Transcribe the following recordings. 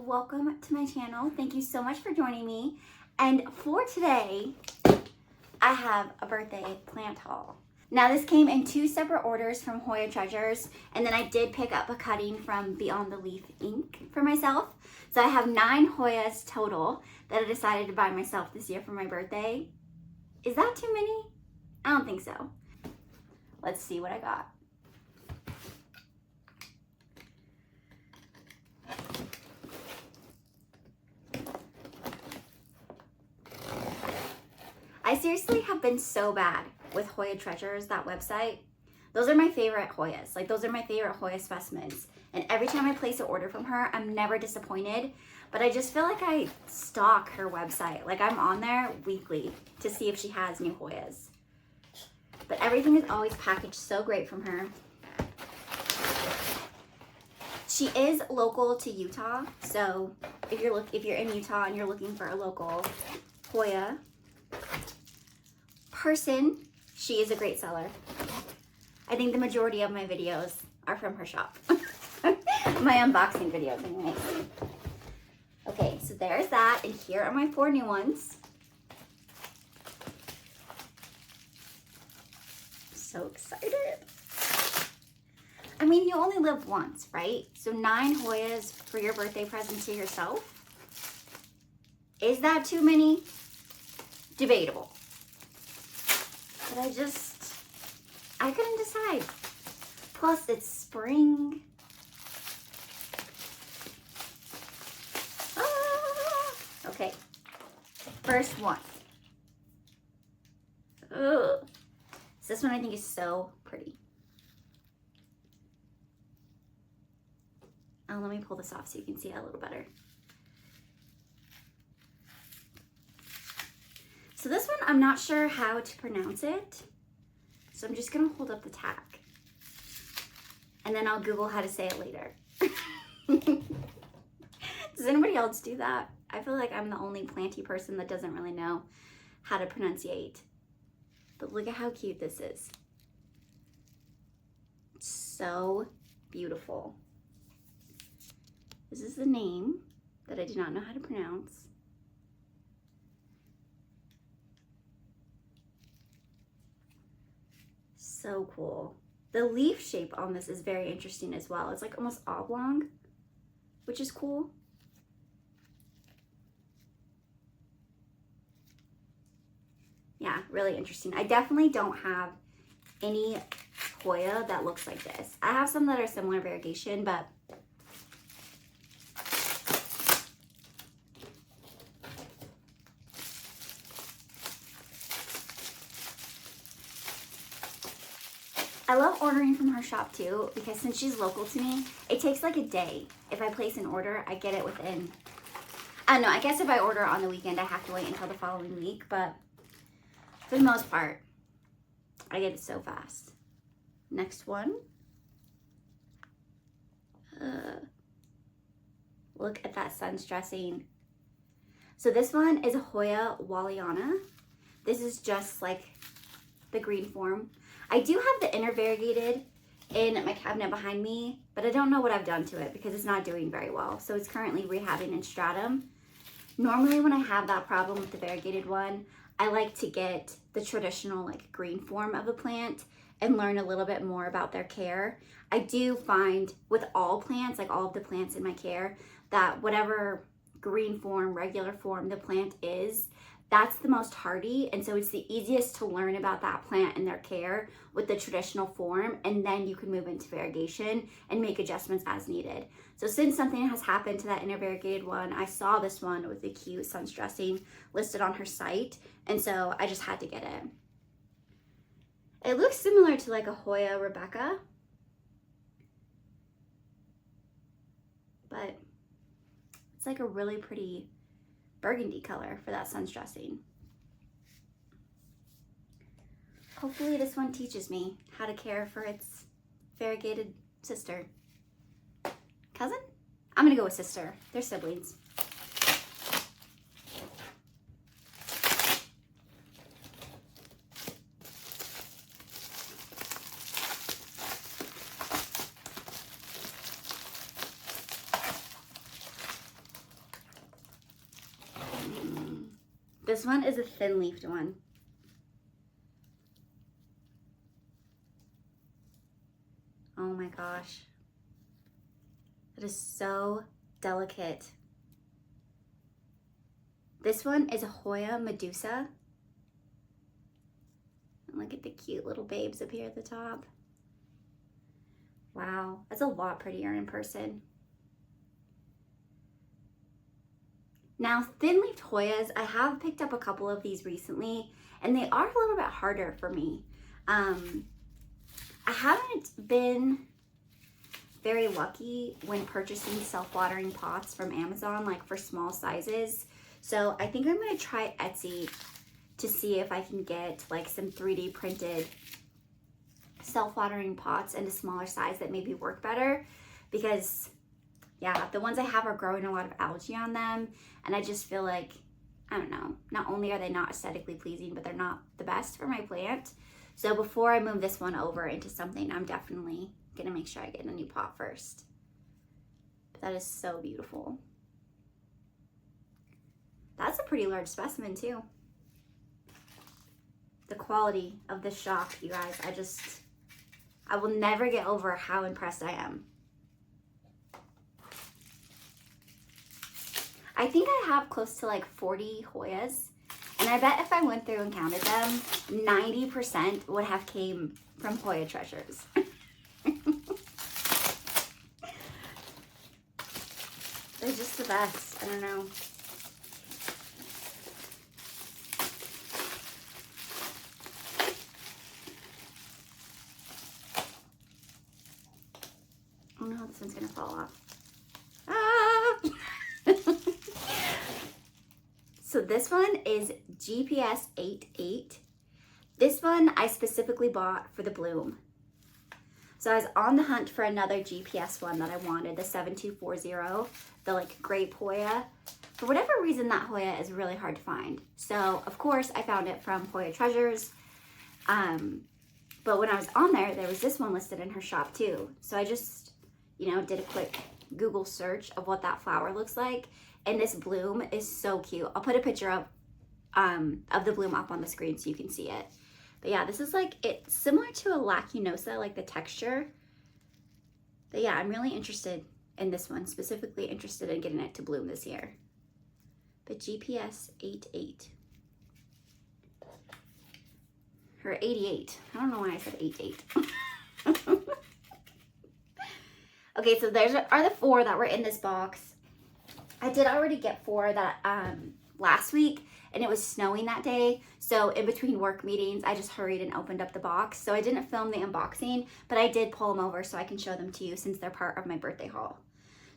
welcome to my channel. Thank you so much for joining me. And for today, I have a birthday plant haul. Now this came in 2 separate orders from Hoya Treasures, and then I did pick up a cutting from Beyond the Leaf Inc. for myself. So I have 9 Hoyas total that I decided to buy myself this year for my birthday. Is that too many? I don't think so. Let's see what I got. I seriously have been so bad with Hoya Treasures, that website. Those are my favorite Hoyas. Like, those are my favorite Hoya specimens. And every time I place an order from her, I'm never disappointed. But I just feel like I stalk her website. Like, I'm on there weekly to see if she has new Hoyas. But everything is always packaged so great from her. She is local to Utah. So if you're in Utah and you're looking for a local Hoya person, she is a great seller. I think the majority of my videos are from her shop. My unboxing videos anyways. Okay, so there's that, and here are my 4 new ones. So excited. I mean, you only live once, right? So 9 Hoyas for your birthday present to yourself. Is that too many? Debatable. But I couldn't decide. Plus, it's spring. Okay, first one. Ugh. This one I think is so pretty. Oh, let me pull this off so you can see it a little better. So this one, I'm not sure how to pronounce it. So I'm just gonna hold up the tag. And then I'll Google how to say it later. Does anybody else do that? I feel like I'm the only planty person that doesn't really know how to pronunciate. But look at how cute this is. So beautiful. This is the name that I did not know how to pronounce. So cool. The leaf shape on this is very interesting as well. It's like almost oblong, which is cool. Yeah, really interesting. I definitely don't have any Hoya that looks like this. I have some that are similar variegation, but I love ordering from her shop too, because since she's local to me, it takes like a day. If I place an order, I get it within, I don't know, I guess if I order on the weekend, I have to wait until the following week, but for the most part, I get it so fast. Next one. Look at that sun stressing. So this one is a Hoya Walliana. This is just like the green form. I do have the inner variegated in my cabinet behind me, but I don't know what I've done to it because it's not doing very well. So it's currently rehabbing in stratum. Normally when I have that problem with the variegated one, I like to get the traditional like green form of a plant and learn a little bit more about their care. I do find with all plants, like all of the plants in my care, that whatever green form, regular form the plant is, that's the most hardy, and so it's the easiest to learn about that plant and their care with the traditional form, and then you can move into variegation and make adjustments as needed. So since something has happened to that inner variegated one, I saw this one with the cute sun stressing listed on her site, and so I just had to get it. It looks similar to like a Hoya Rebecca, but it's like a really pretty burgundy color for that sun stressing. Hopefully this one teaches me how to care for its variegated sister. Cousin? I'm gonna go with sister. They're siblings. this one is a thin leafed one. Oh my gosh. It is so delicate. This one is a Hoya Medusa. And look at the cute little babes up here at the top. Wow, that's a lot prettier in person. Now, thin-leafed Hoyas, I have picked up a couple of these recently, and they are a little bit harder for me. I haven't been very lucky when purchasing self-watering pots from Amazon, like for small sizes. So I think I'm gonna try Etsy to see if I can get like some 3D printed self-watering pots in a smaller size that maybe work better, because yeah, the ones I have are growing a lot of algae on them, and I just feel like, I don't know, not only are they not aesthetically pleasing, but they're not the best for my plant. So before I move this one over into something, I'm definitely gonna make sure I get a new pot first. But that is so beautiful. That's a pretty large specimen too. The quality of this shop, you guys, I will never get over how impressed I am. I think I have close to like 40 Hoyas, and I bet if I went through and counted them, 90% would have came from Hoya treasures. They're just the best. I don't know. Oh no, this one's gonna fall off. Ah! So this one is GPS 88. This one I specifically bought for the bloom. So I was on the hunt for another GPS one that I wanted, the 7240, the like grape Hoya. For whatever reason, that Hoya is really hard to find. So of course I found it from Hoya Treasures. But when I was on there, there was this one listed in her shop too. So I just, you know, did a quick Google search of what that flower looks like. And this bloom is so cute. I'll put a picture of the bloom up on the screen so you can see it. But yeah, this is like, it's similar to a lacunosa, like the texture. But yeah, I'm really interested in this one, specifically interested in getting it to bloom this year. But GPS 88. Or 88. I don't know why I said 88. Okay, so there's are the 4 that were in this box. I did already get 4 that last week, and it was snowing that day. So in between work meetings, I just hurried and opened up the box. So I didn't film the unboxing, but I did pull them over so I can show them to you since they're part of my birthday haul.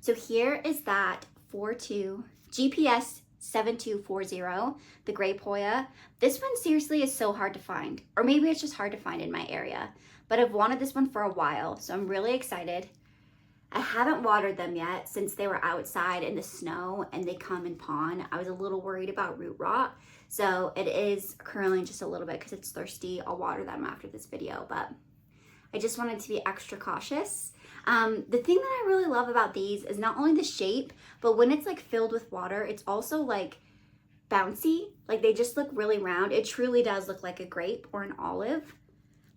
So here is that 42 GPS 7240, the grape Hoya. This one seriously is so hard to find, or maybe it's just hard to find in my area, but I've wanted this one for a while, so I'm really excited. I haven't watered them yet since they were outside in the snow and they come in pond. I was a little worried about root rot, so it is curling just a little bit because it's thirsty. I'll water them after this video, but I just wanted to be extra cautious. The thing that I really love about these is not only the shape, but when it's like filled with water, it's also like bouncy. Like they just look really round. It truly does look like a grape or an olive.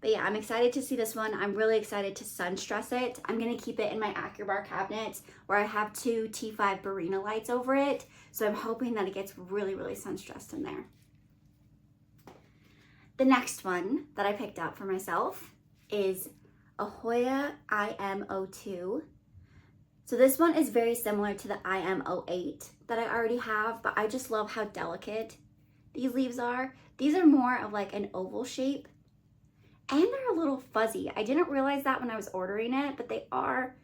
But yeah, I'm excited to see this one. I'm really excited to sun stress it. I'm gonna keep it in my AccuBar cabinet where I have 2 T5 Barina lights over it. So I'm hoping that it gets really, really sun stressed in there. The next one that I picked up for myself is a Hoya IM02. So this one is very similar to the IM08 that I already have, but I just love how delicate these leaves are. These are more of like an oval shape. And they're a little fuzzy. I didn't realize that when I was ordering it, but they are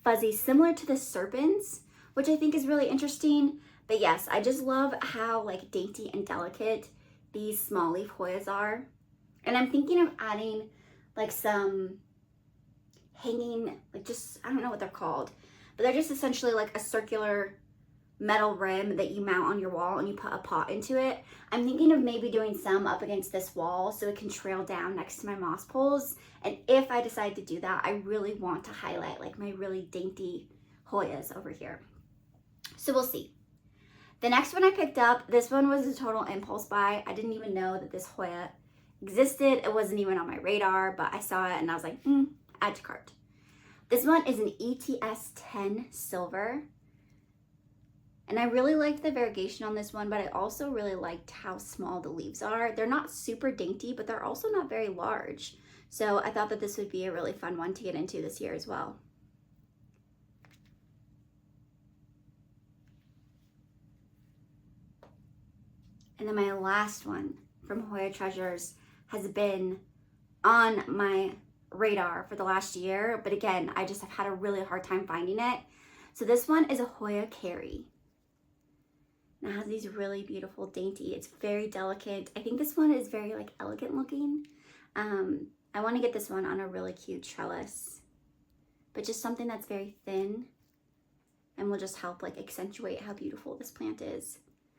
fuzzy, similar to the serpents, which I think is really interesting. But yes, I just love how like dainty and delicate these small leaf Hoyas are. And I'm thinking of adding like some hanging, like just, I don't know what they're called, but they're just essentially like a circular metal rim that you mount on your wall and you put a pot into it. I'm thinking of maybe doing some up against this wall so it can trail down next to my moss poles. And if I decide to do that, I really want to highlight like my really dainty Hoyas over here. So we'll see. The next one I picked up, this one was a total impulse buy. I didn't even know that this Hoya existed. It wasn't even on my radar, but I saw it and I was like, add to cart. This one is an ETS 10 silver. And I really liked the variegation on this one, but I also really liked how small the leaves are. They're not super dainty, but they're also not very large. So I thought that this would be a really fun one to get into this year as well. And then my last one from Hoya Treasures has been on my radar for the last year, but again, I just have had a really hard time finding it. So this one is a Hoya Carry. And it has these really beautiful dainty, it's very delicate. I think this one is very like elegant looking. I want to get this one on a really cute trellis, but just something that's very thin and will just help like accentuate how beautiful this plant is.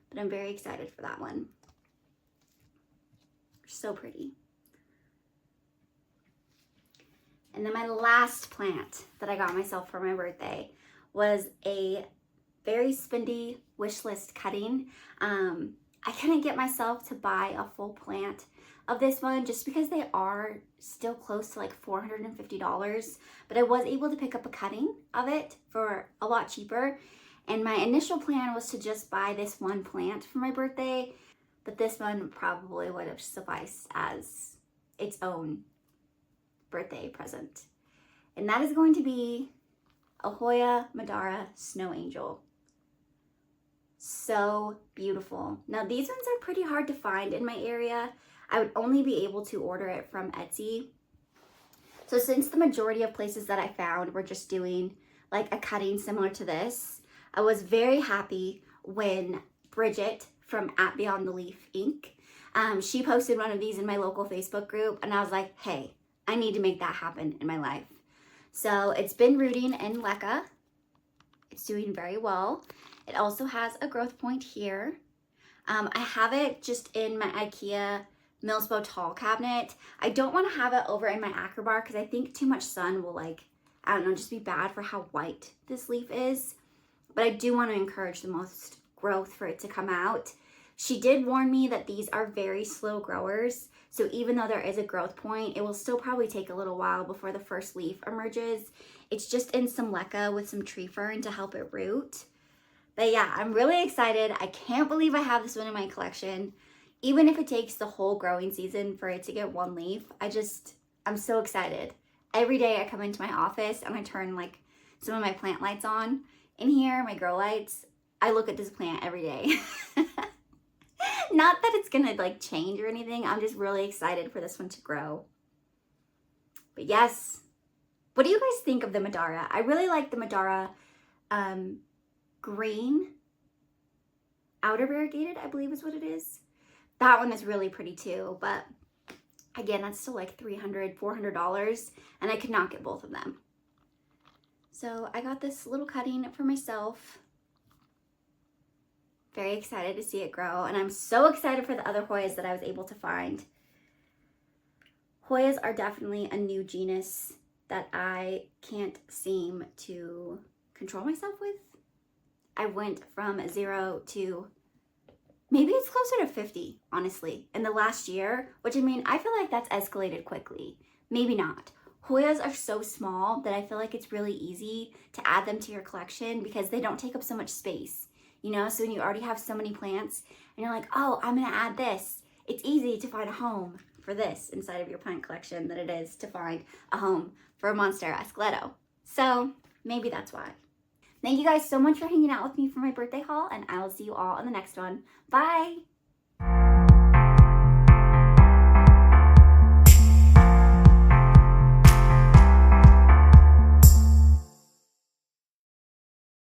But I'm very excited for that one. So pretty. And then my last plant that I got myself for my birthday was a very spendy Wishlist cutting. I couldn't get myself to buy a full plant of this one just because they are still close to like $450, but I was able to pick up a cutting of it for a lot cheaper. And my initial plan was to just buy this one plant for my birthday, but this one probably would have sufficed as its own birthday present. And that is going to be a Hoya Madara Snow Angel. So beautiful. Now these ones are pretty hard to find in my area. I would only be able to order it from Etsy. So since the majority of places that I found were just doing like a cutting similar to this, I was very happy when Bridget from @Beyond the Leaf Inc. She posted one of these in my local Facebook group, and I was like, hey, I need to make that happen in my life. So it's been rooting in LECA. It's doing very well. It also has a growth point here. I have it just in my IKEA Millspo tall cabinet. I don't want to have it over in my acrobar because I think too much sun will like, I don't know, just be bad for how white this leaf is. But I do want to encourage the most growth for it to come out. She did warn me that these are very slow growers. So even though there is a growth point, it will still probably take a little while before the first leaf emerges. It's just in some LECA with some tree fern to help it root. But yeah, I'm really excited. I can't believe I have this one in my collection. Even if it takes the whole growing season for it to get one leaf, I'm so excited. Every day I come into my office and I turn like some of my plant lights on in here, my grow lights. I look at this plant every day. Not that it's gonna like change or anything. I'm just really excited for this one to grow. But yes, what do you guys think of the Madara? I really like the Madara green outer variegated, I believe is what it is. That one is really pretty too, but again, that's still like $300, $400, and I could not get both of them. So I got this little cutting for myself. Very excited to see it grow, and I'm so excited for the other Hoyas that I was able to find. Hoyas are definitely a new genus that I can't seem to control myself with. I went from 0 to maybe it's closer to 50, honestly, in the last year, which I mean, I feel like that's escalated quickly. Maybe not. Hoyas are so small that I feel like it's really easy to add them to your collection because they don't take up so much space, you know? So when you already have so many plants and you're like, oh, I'm gonna add this, it's easy to find a home for this inside of your plant collection than it is to find a home for a Monstera Esqueleto. So maybe that's why. Thank you guys so much for hanging out with me for my birthday haul, and I will see you all on the next one. Bye!